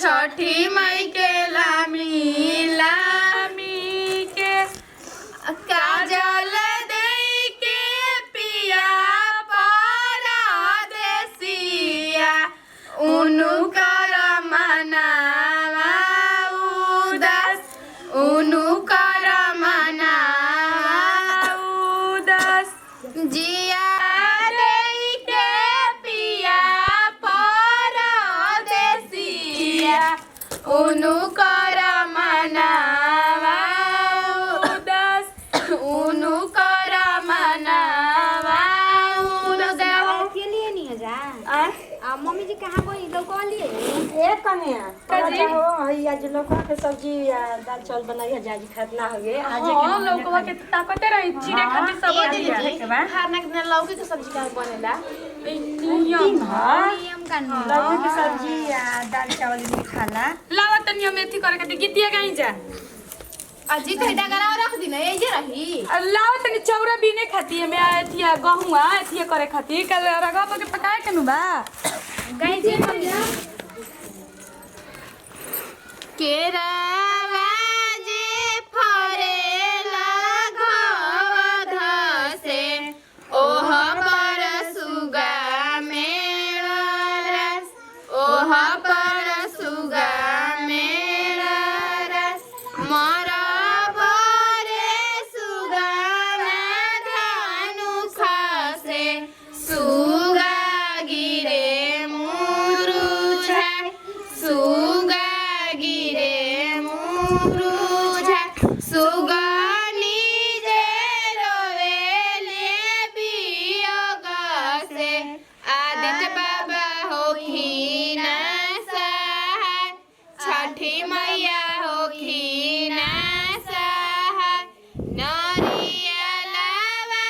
छठी मई के लामी लामी के काजल दे के पिया परदेसिया उनु कर मनावा उदास उनु कर मनावा उदास जिया दे के पिया परदेसिया उनु कर मनावा उदास उनु कर मनावा उदास के लिए नहीं है जा मम्मी जी कहाँ गई लोग कौन लिए एक कने काजी? हो हई आज लौका के सब्जी या दाल चावल बनाई है जाजी खतना हो गए आज हां लौकवा के ताकते रही चिड़े खातिर सब दिया के बा खाना के दिन लौकी के सब्जी का बनेला नियम नियम का लौका के सब्जी या दाल चावल में खाला लावा त नियम एथी करे खातिर गीतिया गाई जा अजी खैदा करा रख दी ना ये जे रही लावा तनी चौरा बीने खातिर में एथिया गहुआ एथिया करे खातिर कल रगवा के पकाए के नु बा गाय जी केरावा जे फरेला घवध से ओह पर सुगा मेरा रस ओह पर सुगा मेरा रस मरा बरे सुगा ना धानु खासे सुगा गिरे मुरुझा सुगा गिरे मुरुझा सुगा निजे रोवेले वियोग से आदित्य बाबा होखिना सहाय छठी मैया होखिना सहाय नरियलवा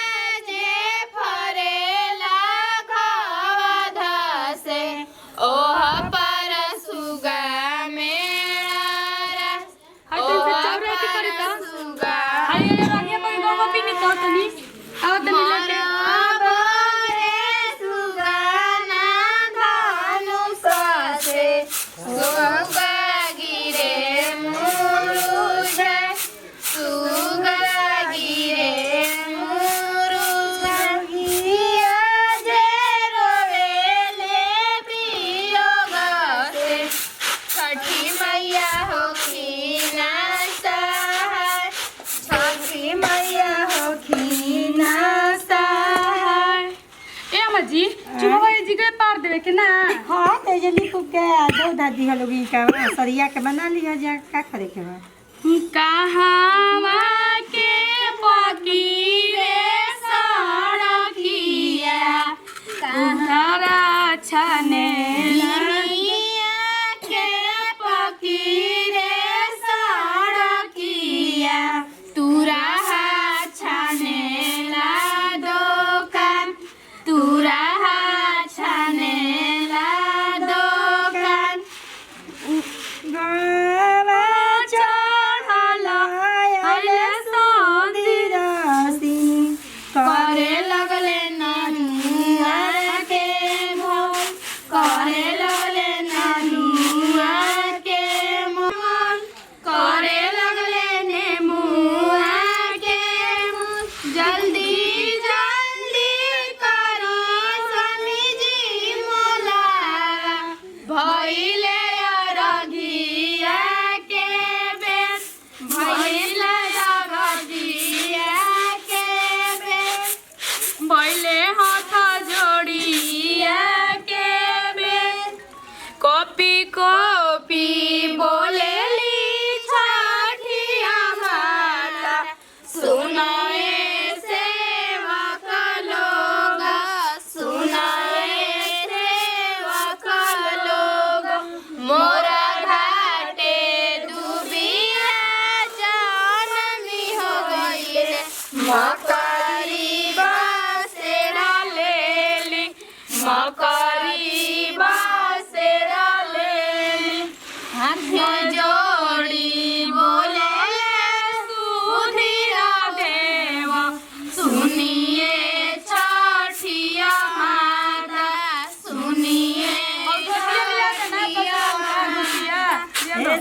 जे फरेला घवध से ओह पर सुगा मेरा रस ओह पर सुगा बरे सुगा ना धनुष से सुगा गिरे मुरुझा सुगा गिरे मुरुझा हिया जे रोवेले वियोग से छठी मैया होखिना सहाय छठी मैया होखिना सहाय ए अम्मा जी चुपवा जी के पार देवे के ना हां ते जली को के दो दादी लोगी का सरिया के बना लिया जा का करे के बा कहावा के पकी रे सड़किया कहारा छने लिया के पकी रे सड़किया तुरा छने ला दुकान तुरा छने ला दुकान गावा चढ़ल हले सोंदिरासी करे लगले ननिया के भोग करे लगले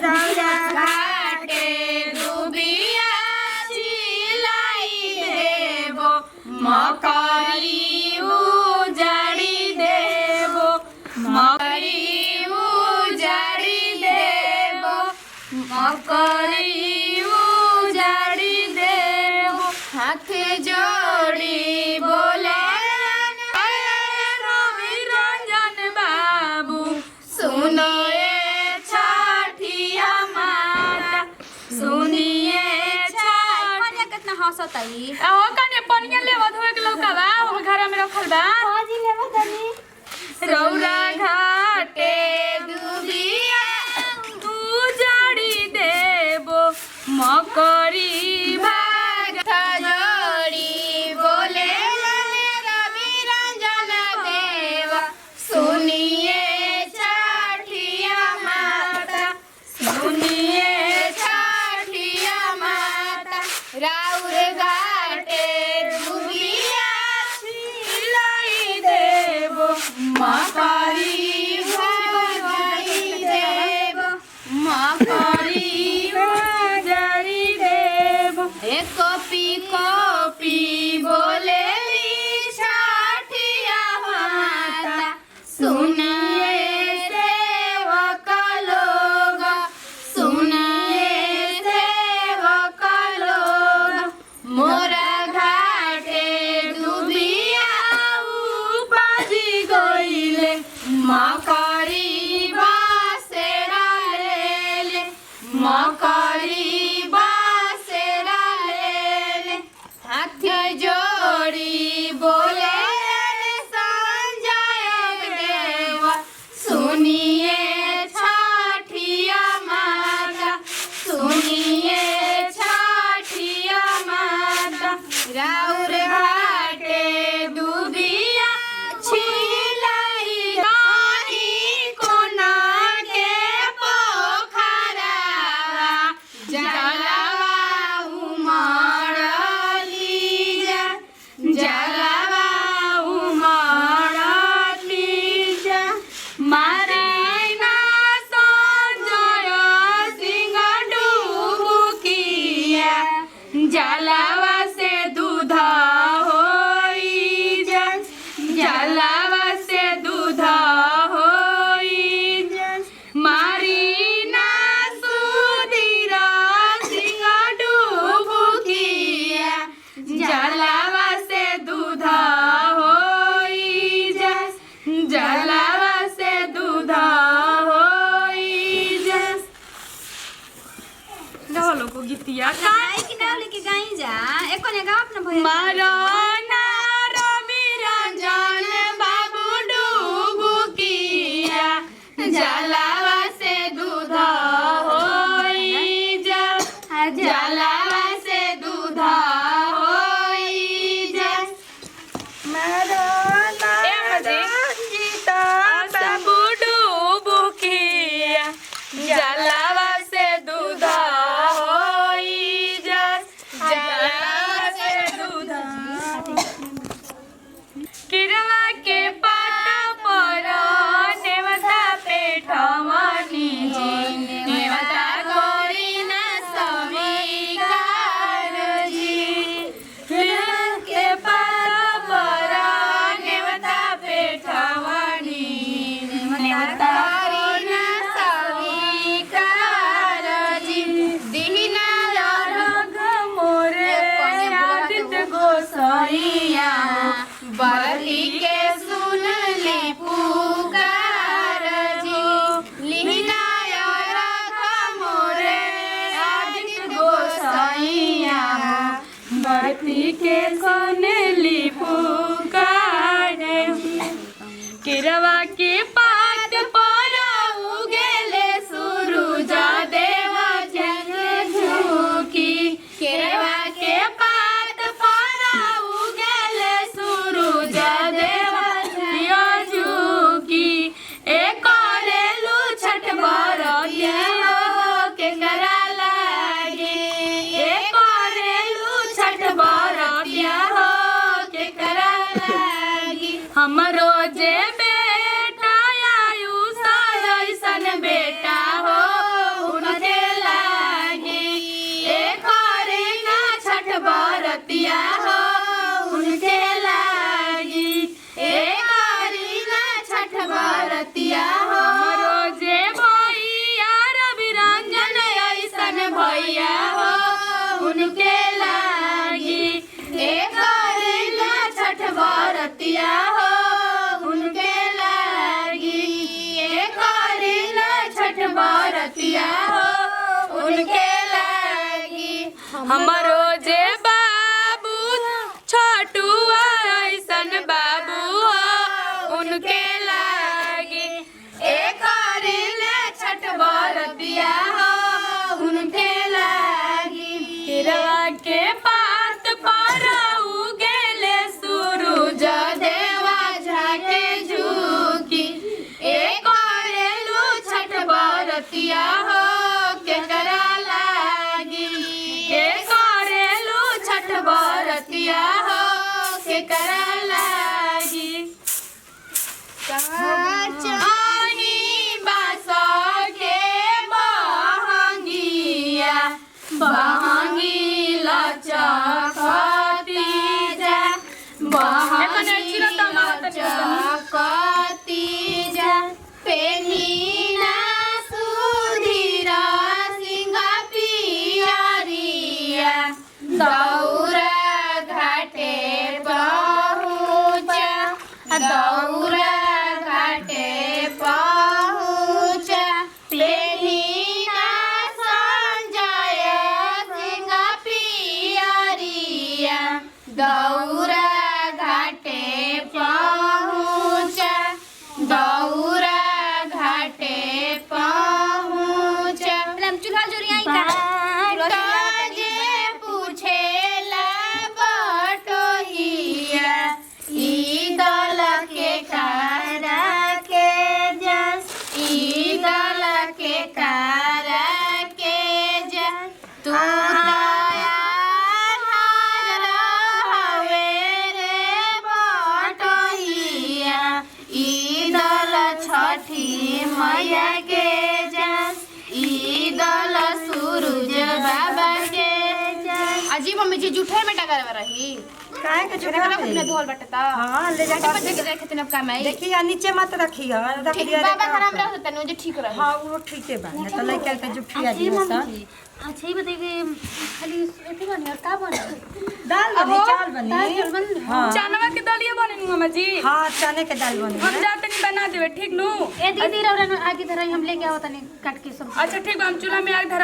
दौरा घाटे दुबिया छिलाई देबो मकरी उजाड़ी देबो मकरी उजाड़ी देबो मकरी उजाड़ी देबो हाथ जोड़ी बोले रवि रंजन बाबू सुनो ए छठिया माता सुनिए कन्या कितना हंसतई ओ कने पनिया लेवा धोए के लौका बा ओ घर में रखल बा हाजी लेबो तनी रौरा घाटे दुबिया उजाड़ी देबो मकरी भाग जोड़ी बोले रवि रंजन देवा सुनिए छठिया माता सुनिए छठिया माता राउर घाटे दुबिया छिलाई देबो मकरी उजाड़ी देबो मकरी उजाड़ी देबो एक कॉपी बोले छठिया माता सुनिए सेवक लोग सुनिए सेवक लोग मोरा घाटे दुबिया उपजी गइले मकरी बासेरा लेले मकरी बासेरा लेले हाथ जोड़ी बोले संजय देवा सुनिए छठिया माता सुनिए छठिया माता राउर घाटे दुबिया छिलाई नाही कोना के पोखरा जलवा उमड़ली जा जलवा उमड़ली जा मारे ना संजय सिंह डुबुकिया जलवा से दूध होई जा जलवा से दूध होई जा मारी ना सुधीर सिंह डुबुकिया जलवा से दूध होई जा जलवा से दूध होई जा ढोलो को गीतिया गाई कि नाव लेके गाई जा एको ने गाव अपना भैया मारना रवि रंजन बाबू डुबुकिया जलवा से दूध होई जा जलवा से दूध होई जा बाबू डुबुकिया जलवा से दूध होई जा जलवा से दूध किरवा के पाट पर नेवता पेठवा छठ बरतिया हो उनके लागी हमरो जे बाबू छोटुआ ऐसन बाबू हो उनके लागी एक ले छठ बरतिया हो उनके लागी केरवा के पात पर उगेले सूरज देवा झाके झुकी एक छठ बरतिया हो केकरा लागी के करेलू छठ बरतिया हो केकरा लागी चानी बास के बहंगिया बहंगी लचकती जा बहंगी लचकती जा पेनीना सुधीरा सिंह पियरिया दौरा घाटे पहुँचा दौरा घाटे पहुँचा पेनीना संजय सिंह पियरिया दौरा घाटे पहुँचा दौरा घाटे पहुँचा चूल्हा जोरियाई का जे पूछेला बटोहिया ई दल के कारा के जस ई दल के कारा के जस तू हवे रे बटोहिया ई दल छठी मैया के जस ई दल सूरज बाबा के जस अजी मम्मी जी जूठे में टकर रही काहे के जूठे वाला कुछ धोल बटता हां ले जाके बच्चे के देखे तने काम है देखिए नीचे मत रखिए रख ठीक दिया बाबा खराब रह तने मुझे ठीक रहे हां वो ठीक है बा न तो लइका के जुठिया दी सा अच्छा ही बताइए खाली एथी बनी और का बनी दाल बनी चावल बनी दाल बन हां चनवा के दलिया बने मम्मा जी हां चने के दाल बनी हम जाते नहीं बना देवे ठीक नु ए दीदी रौरा आगे धराई हम लेके आवत नहीं काट के सब अच्छा ठीक बा हम चूल्हा में आग धरा